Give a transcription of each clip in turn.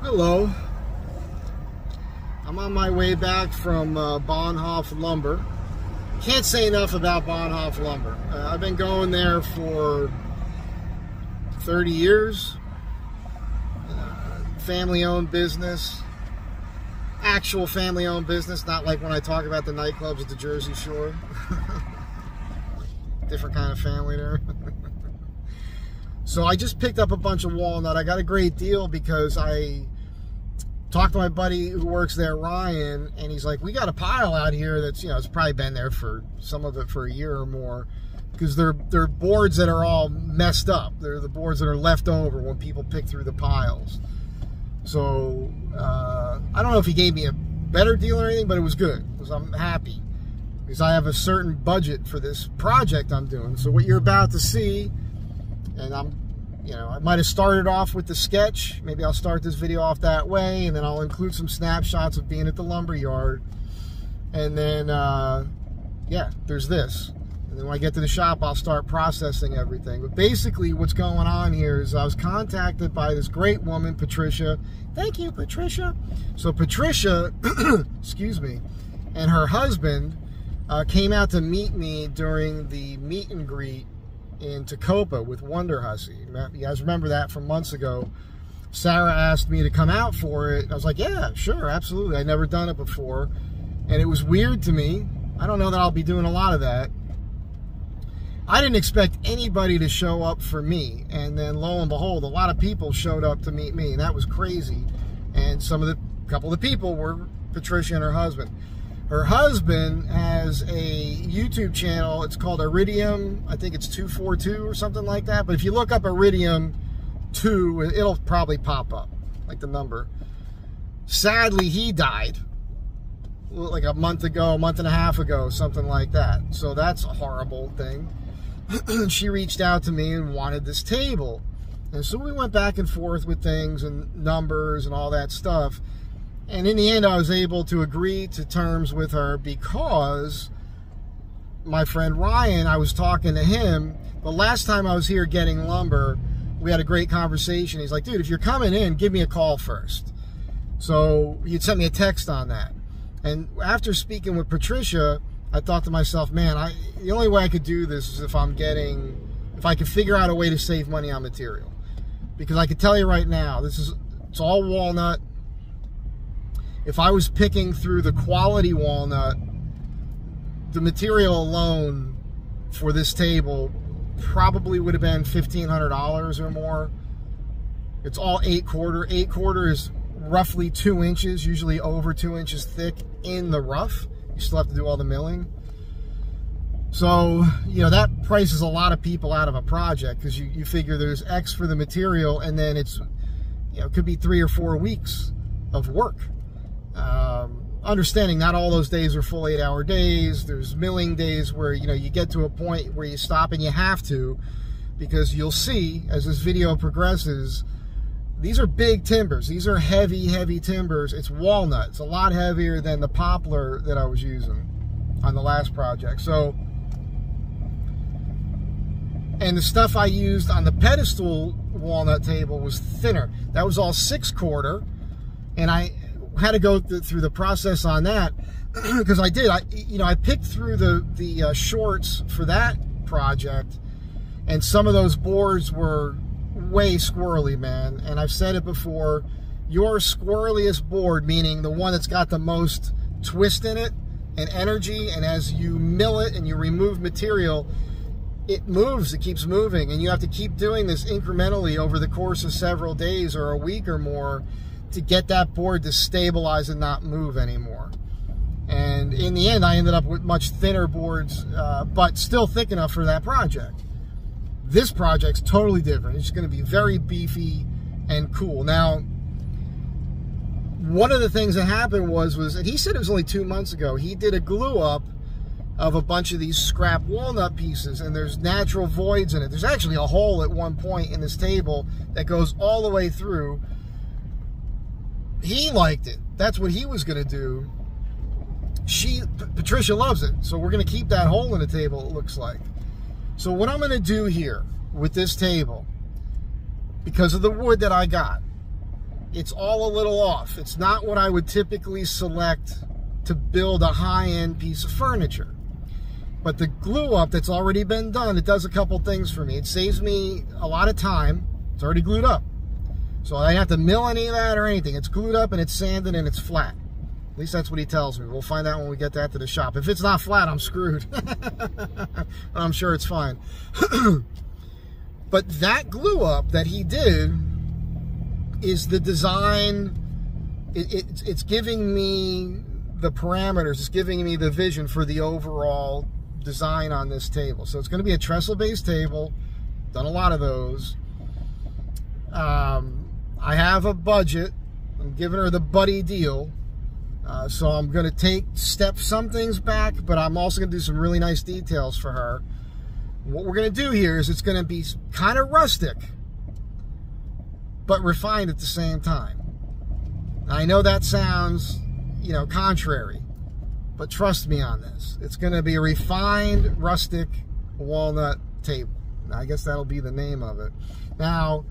Hello. I'm on my way back from Bonhoff Lumber. Can't say enough about Bonhoff Lumber. I've been going there for 30 years. Family-owned business. Actual family-owned business, not like when I talk about the nightclubs at the Jersey Shore. Different kind of family there. So I just picked up a bunch of walnut. I got a great deal because I talked to my buddy who works there, Ryan, and he's like, we got a pile out here that's, you know, it's probably been there for some of it for a year or more, because they're boards that are all messed up. They're the boards that are left over when people pick through the piles. So I don't know if he gave me a better deal or anything, but it was good because I'm happy because I have a certain budget for this project I'm doing. So what you're about to see, and I might have started off with the sketch. Maybe I'll start this video off that way, and then I'll include some snapshots of being at the lumber yard. And then, yeah, there's this. And then when I get to the shop, I'll start processing everything. But basically, what's going on here is I was contacted by this great woman, Patricia. Thank you, Patricia. So Patricia, excuse me, and her husband came out to meet me during the meet and greet in Tacopa with Wonder Hussy. You guys remember that from months ago. Sarah asked me to come out for it. I was like, yeah, sure, absolutely. I'd never done it before. And it was weird to me. I don't know that I'll be doing a lot of that. I didn't expect anybody to show up for me. And then lo and behold, a lot of people showed up to meet me. And that was crazy. And couple of the people were Patricia and her husband. Her husband has a YouTube channel. It's called Iridium. I think it's 242 or something like that. But if you look up Iridium 2, it'll probably pop up, like the number. Sadly, he died like a month and a half ago, something like that. So that's a horrible thing. She reached out to me and wanted this table. And so we went back and forth with things and numbers and all that stuff. And in the end, I was able to agree to terms with her because my friend Ryan, I was talking to him. The last time I was here getting lumber, we had a great conversation. He's like, dude, if you're coming in, give me a call first. So he'd sent me a text on that. And after speaking with Patricia, I thought to myself, man, the only way I could do this is if I could figure out a way to save money on material. Because I could tell you right now, it's all walnut. If I was picking through the quality walnut, the material alone for this table probably would have been $1,500 or more. It's all 8/4. 8/4 is roughly 2 inches, usually over 2 inches thick in the rough. You still have to do all the milling. So, you know, that prices a lot of people out of a project because you figure there's X for the material and then it's, you know, it could be 3 or 4 weeks of work. Understanding not all those days are full 8-hour days. There's milling days where, you know, you get to a point where you stop and you have to, because you'll see as this video progresses, these are big timbers. These are heavy, heavy timbers. It's walnut. It's a lot heavier than the poplar that I was using on the last project. So, and the stuff I used on the pedestal walnut table was thinner. That was all 6/4, and I had to go through the process on that because I picked through the shorts for that project, and some of those boards were way squirrely, man. And I've said it before, your squirreliest board, meaning the one that's got the most twist in it and energy, and as you mill it and you remove material, it moves, it keeps moving, and you have to keep doing this incrementally over the course of several days or a week or more to get that board to stabilize and not move anymore. And in the end, I ended up with much thinner boards, but still thick enough for that project. This project's totally different. It's going to be very beefy and cool. Now, one of the things that happened was, and he said it was only 2 months ago, he did a glue up of a bunch of these scrap walnut pieces, and there's natural voids in it. There's actually a hole at one point in this table that goes all the way through. He liked it. That's what he was going to do. Patricia loves it, so we're going to keep that hole in the table, it looks like. So what I'm going to do here with this table, because of the wood that I got, it's all a little off. It's not what I would typically select to build a high-end piece of furniture. But the glue up that's already been done, it does a couple things for me. It saves me a lot of time. It's already glued up. So I don't have to mill any of that or anything. It's glued up and it's sanded and it's flat. At least that's what he tells me. We'll find out when we get that to the shop. If it's not flat, I'm screwed. I'm sure it's fine. But that glue up that he did is the design. It's giving me the parameters. It's giving me the vision for the overall design on this table. So it's going to be a trestle-based table. Done a lot of those. I have a budget. I'm giving her the buddy deal. So I'm going to step some things back, but I'm also going to do some really nice details for her. What we're going to do here is it's going to be kind of rustic, but refined at the same time. Now, I know that sounds, you know, contrary, but trust me on this. It's going to be a refined, rustic walnut table. Now, I guess that'll be the name of it. Now,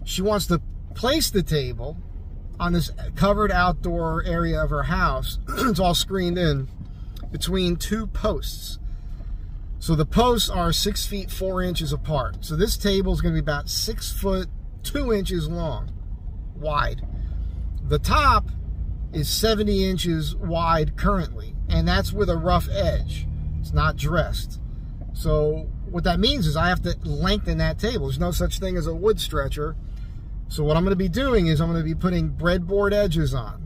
she wants to place the table on this covered outdoor area of her house. It's all screened in between two posts. So the posts are 6 feet 4 inches apart. So this table is going to be about 6 foot 2 inches long, wide. The top is 70 inches wide currently, and that's with a rough edge. It's not dressed. So what that means is I have to lengthen that table. There's no such thing as a wood stretcher. So what I'm going to be doing is I'm going to be putting breadboard edges on.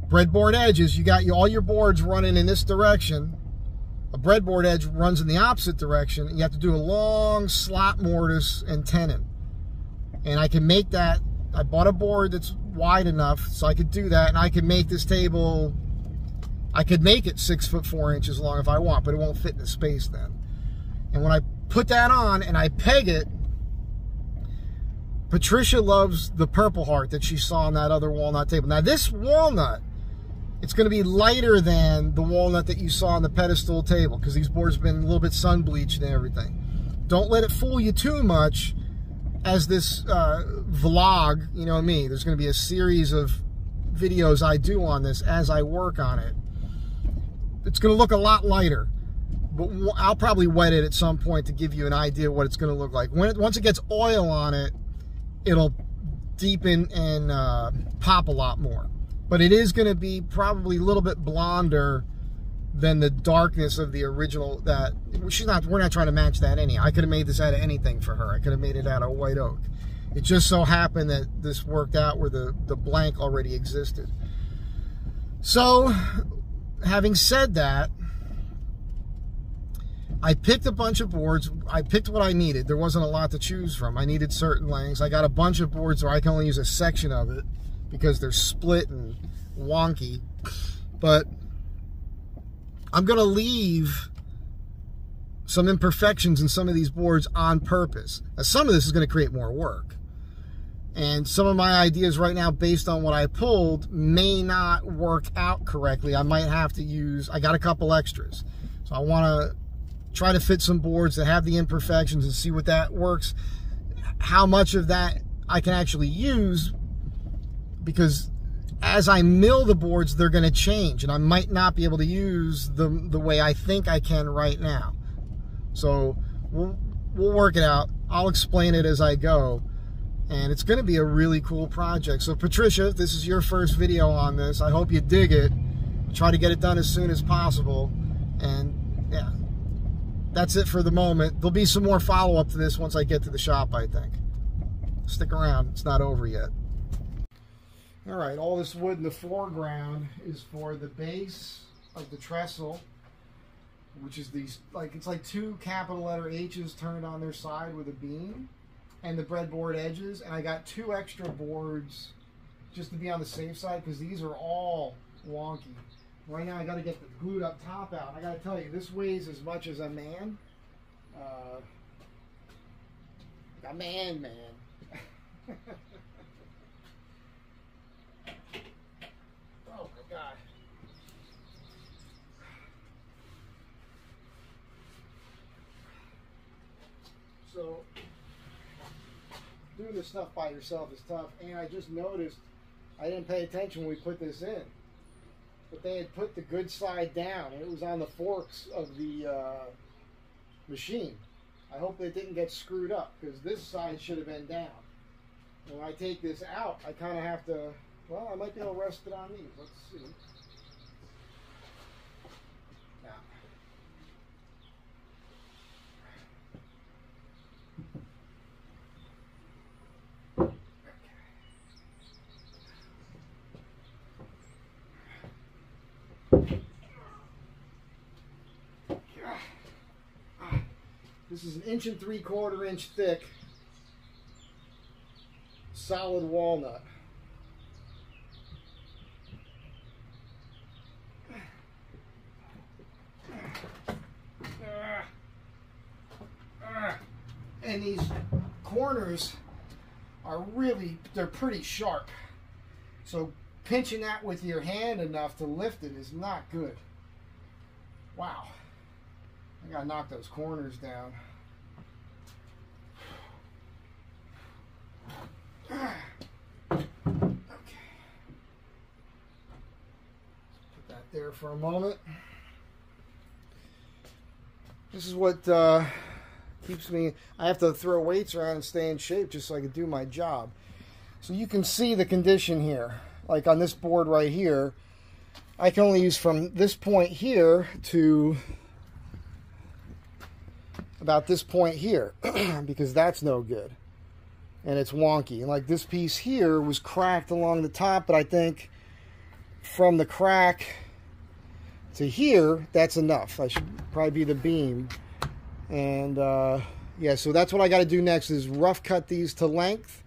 Breadboard edges, you got all your boards running in this direction. A breadboard edge runs in the opposite direction. You have to do a long slot mortise and tenon. And I can make that. I bought a board that's wide enough so I could do that, and I could make this table, I could make it 6 foot 4 inches long if I want, but it won't fit in the space then. And when I put that on and I peg it, Patricia loves the Purple Heart that she saw on that other walnut table. Now this walnut, it's going to be lighter than the walnut that you saw on the pedestal table because these boards have been a little bit sun bleached and everything. Don't let it fool you too much as this vlog, you know me, there's going to be a series of videos I do on this as I work on it. It's going to look a lot lighter, but I'll probably wet it at some point to give you an idea what it's going to look like. Once it gets oil on it, it'll deepen and pop a lot more. But it is going to be probably a little bit blonder than the darkness of the original. We're not trying to match that anyhow. I could have made this out of anything for her. I could have made it out of white oak. It just so happened that this worked out where the blank already existed. So, having said that, I picked a bunch of boards. I picked what I needed. There wasn't a lot to choose from. I needed certain lengths. I got a bunch of boards where I can only use a section of it because they're split and wonky. But I'm going to leave some imperfections in some of these boards on purpose. Now, some of this is going to create more work. And some of my ideas right now, based on what I pulled, may not work out correctly. I might have to use, I got a couple extras. So I want to try to fit some boards that have the imperfections and see what that works. How much of that I can actually use, because as I mill the boards, they're going to change, and I might not be able to use them the way I think I can right now. So we'll work it out. I'll explain it as I go, and it's going to be a really cool project. So Patricia, if this is your first video on this, I hope you dig it. Try to get it done as soon as possible, and yeah, that's it for the moment. There'll be some more follow-up to this once I get to the shop, I think. Stick around. It's not over yet. All right, all this wood in the foreground is for the base of the trestle, which is these, it's like two capital letter H's turned on their side with a beam, and the breadboard edges. And I got 2 extra boards just to be on the safe side because these are all wonky. Right now I got to get the glued up top out. I got to tell you, this weighs as much as a man. A man. Oh my God. So, doing doing this stuff by yourself is tough. And I just noticed I didn't pay attention when we put this in, but they had put the good side down. It was on the forks of the machine. I hope they didn't get screwed up, because this side should have been down. When I take this out, I kind of have to, well, I might be able to rest it on these. Let's see. Now. This is an 1 3/4 inch thick solid walnut. And these corners are really, they're pretty sharp. So pinching that with your hand enough to lift it is not good. Wow. I gotta knock those corners down. Okay. Put that there for a moment. This is what keeps me, I have to throw weights around and stay in shape just so I can do my job. So you can see the condition here. Like on this board right here, I can only use from this point here to about this point here because that's no good and it's wonky. And like this piece here was cracked along the top, but I think from the crack to here, that's enough. I should probably be the beam. And yeah, so that's what I got to do next is rough cut these to length.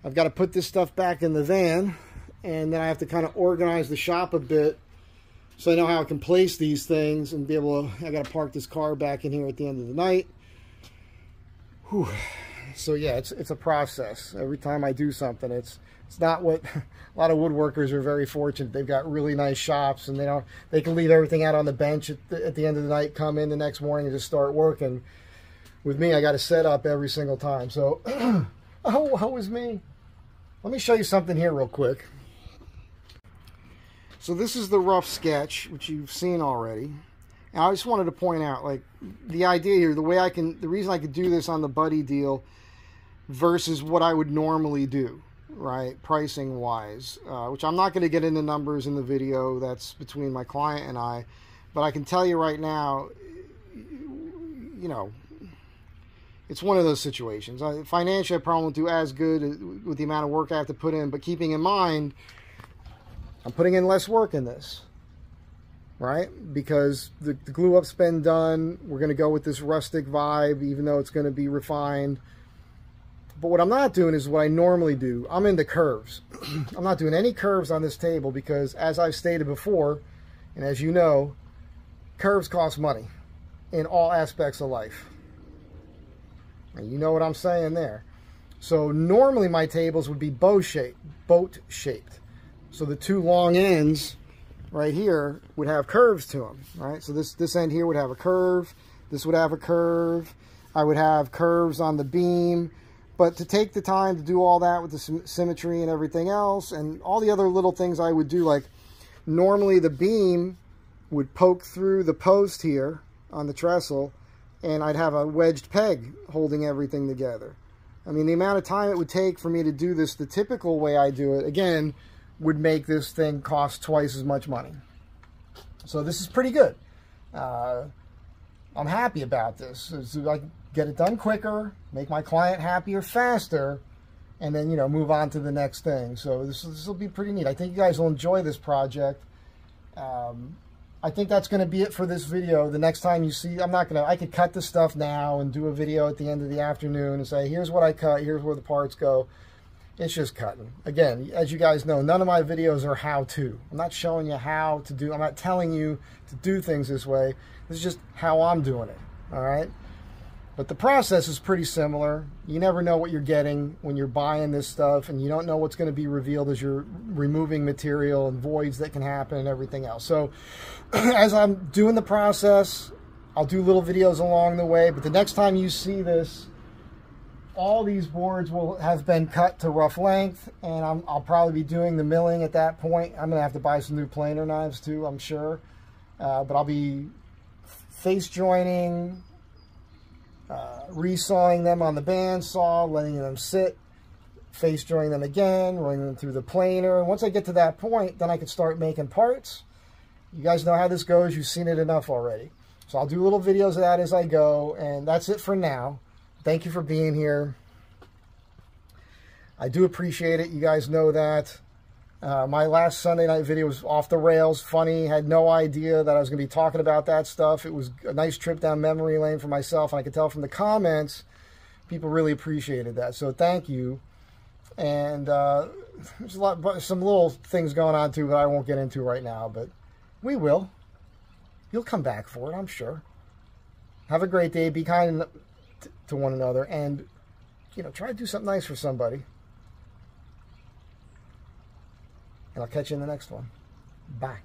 I've got to put this stuff back in the van, and then I have to kind of organize the shop a bit so I know how I can place these things and be able to, I got to park this car back in here at the end of the night. Whew. So yeah, it's a process. Every time I do something, it's not what a lot of woodworkers are very fortunate. They've got really nice shops, and they can leave everything out on the bench at the end of the night, come in the next morning and just start working. With me, I got to set up every single time. So, oh, was me. Let me show you something here real quick. So this is the rough sketch, which you've seen already. And I just wanted to point out, like, the idea here, the reason I could do this on the buddy deal versus what I would normally do, right, pricing wise, which I'm not going to get into numbers in the video. That's between my client and I. But I can tell you right now, you know, it's one of those situations. Financially, I probably won't do as good with the amount of work I have to put in, but keeping in mind, I'm putting in less work in this, right? Because the glue up's been done. We're going to go with this rustic vibe, even though it's going to be refined. But what I'm not doing is what I normally do. I'm into curves. I'm not doing any curves on this table because, as I've stated before, and as you know, curves cost money in all aspects of life. And you know what I'm saying there. So normally my tables would be boat shaped. So the two long ends right here would have curves to them, right? So this end here would have a curve. This would have a curve. I would have curves on the beam. But to take the time to do all that with the symmetry and everything else and all the other little things I would do, like normally the beam would poke through the post here on the trestle, and I'd have a wedged peg holding everything together. I mean, the amount of time it would take for me to do this the typical way I do it, again, would make this thing cost twice as much money. So this is pretty good. I'm happy about this. So I can get it done quicker, make my client happier faster, and then, you know, move on to the next thing. So this will be pretty neat. I think you guys will enjoy this project. I think that's going to be it for this video. The next time you see, I could cut this stuff now and do a video at the end of the afternoon and say, here's what I cut, here's where the parts go. It's just cutting. Again, as you guys know, none of my videos are how-to. I'm not showing you how to do, I'm not telling you to do things this way. This is just how I'm doing it, all right? But the process is pretty similar. You never know what you're getting when you're buying this stuff, and you don't know what's going to be revealed as you're removing material and voids that can happen and everything else. So as I'm doing the process, I'll do little videos along the way, but the next time you see this all these boards will have been cut to rough length, and I'll probably be doing the milling at that point. I'm going to have to buy some new planer knives too, I'm sure. But I'll be face joining, resawing them on the bandsaw, letting them sit, face joining them again, running them through the planer. And once I get to that point, then I can start making parts. You guys know how this goes. You've seen it enough already. So I'll do little videos of that as I go, and that's it for now. Thank you for being here. I do appreciate it. You guys know that. My last Sunday night video was off the rails, funny. Had no idea that I was going to be talking about that stuff. It was a nice trip down memory lane for myself, and I could tell from the comments, people really appreciated that. So thank you. And there's some little things going on too that I won't get into right now, but we will. You'll come back for it, I'm sure. Have a great day. Be kind to one another, and try to do something nice for somebody. And I'll catch you in the next one. Bye.